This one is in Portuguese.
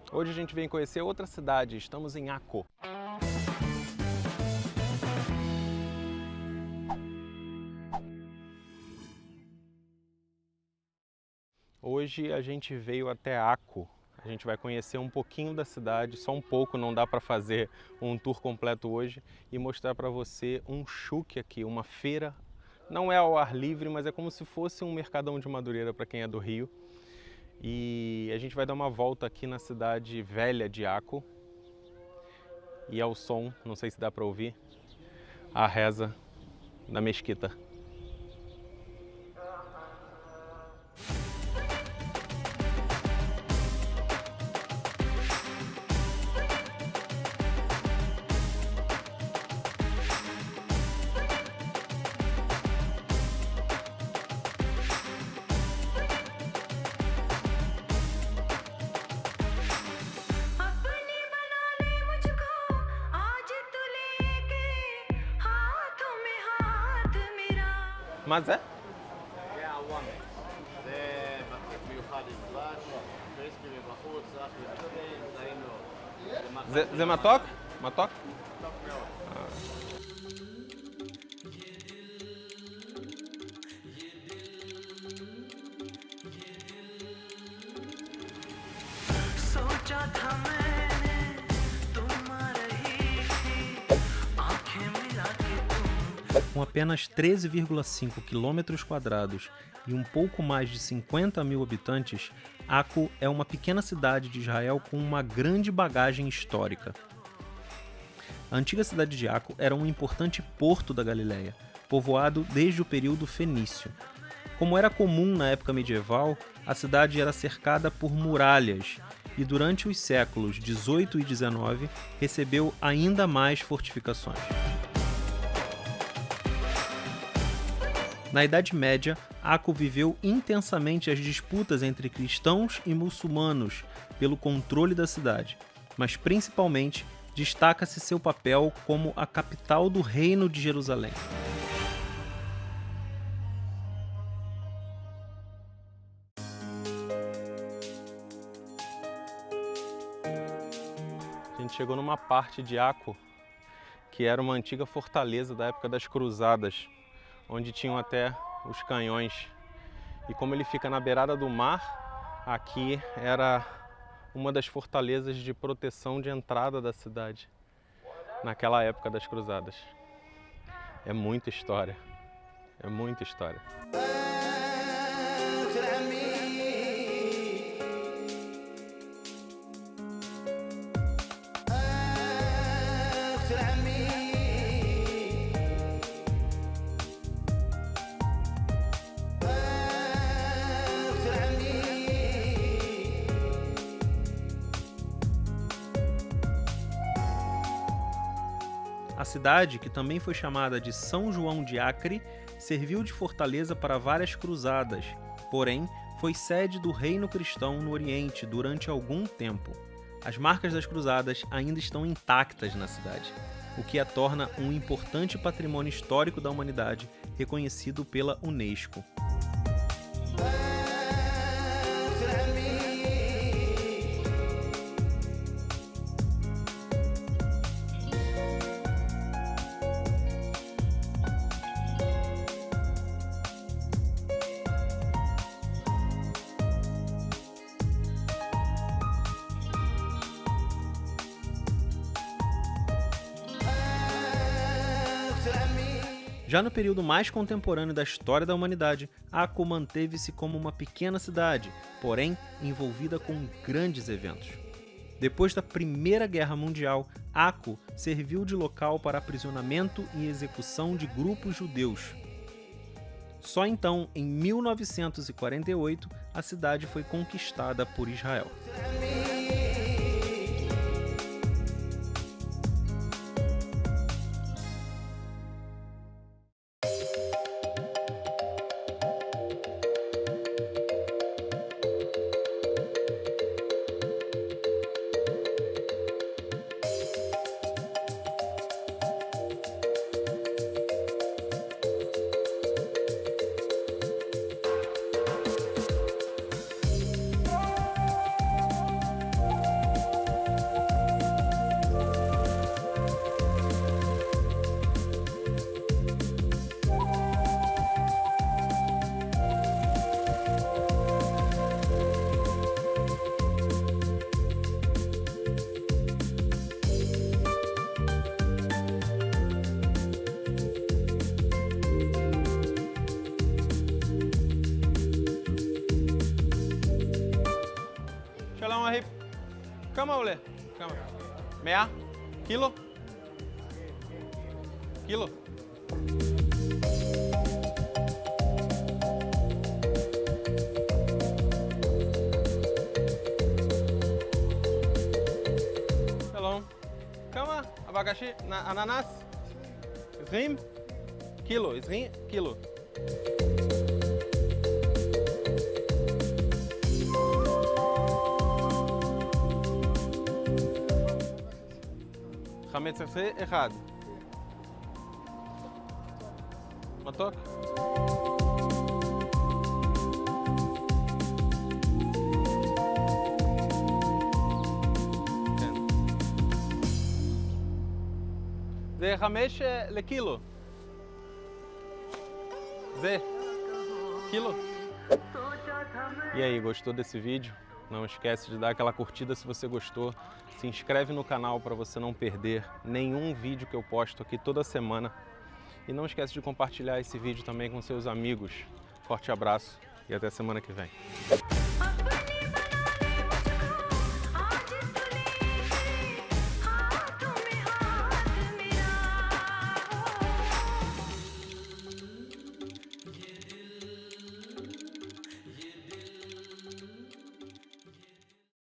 Hoje a gente vem conhecer outra cidade, estamos em Akko. Hoje a gente veio até Akko. A gente vai conhecer um pouquinho da cidade, só um pouco, não dá para fazer um tour completo hoje, e mostrar para você um shuk aqui, uma feira. Não é ao ar livre, mas é como se fosse um mercadão de Madureira para quem é do Rio. E a gente vai dar uma volta aqui na cidade velha de Akko. E ao som, não sei se dá para ouvir, a reza da mesquita. Mas é? זה מתוק? מתוק? Com apenas 13,5 km² e um pouco mais de 50 mil habitantes, Akko é uma pequena cidade de Israel com uma grande bagagem histórica. A antiga cidade de Akko era um importante porto da Galileia, povoado desde o período fenício. Como era comum na época medieval, a cidade era cercada por muralhas e durante os séculos 18 e 19 recebeu ainda mais fortificações. Na Idade Média, Akko viveu intensamente as disputas entre cristãos e muçulmanos pelo controle da cidade, mas principalmente destaca-se seu papel como a capital do Reino de Jerusalém. A gente chegou numa parte de Akko que era uma antiga fortaleza da época das Cruzadas, onde tinham até os canhões. E como ele fica na beirada do mar, aqui era uma das fortalezas de proteção de entrada da cidade, naquela época das Cruzadas. É muita história, é muita história. A cidade, que também foi chamada de São João de Acre, serviu de fortaleza para várias cruzadas, porém foi sede do reino cristão no Oriente durante algum tempo. As marcas das cruzadas ainda estão intactas na cidade, o que a torna um importante patrimônio histórico da humanidade reconhecido pela Unesco. Já no período mais contemporâneo da história da humanidade, Akko manteve-se como uma pequena cidade, porém envolvida com grandes eventos. Depois da Primeira Guerra Mundial, Akko serviu de local para aprisionamento e execução de grupos judeus. Só então, em 1948, a cidade foi conquistada por Israel. שלום אהיב. כמה עולה? כמה? 100? קילו? קילו. שלום. כמה? אבקשי, אננס? 20? קילו, 20? קילו. חמץ אחד. מתוק? כן. זה 5 לקילו. Zé, quilo. E aí, gostou desse vídeo? Não esquece de dar aquela curtida se você gostou. Se inscreve no canal para você não perder nenhum vídeo que eu posto aqui toda semana. E não esquece de compartilhar esse vídeo também com seus amigos. Forte abraço e até semana que vem.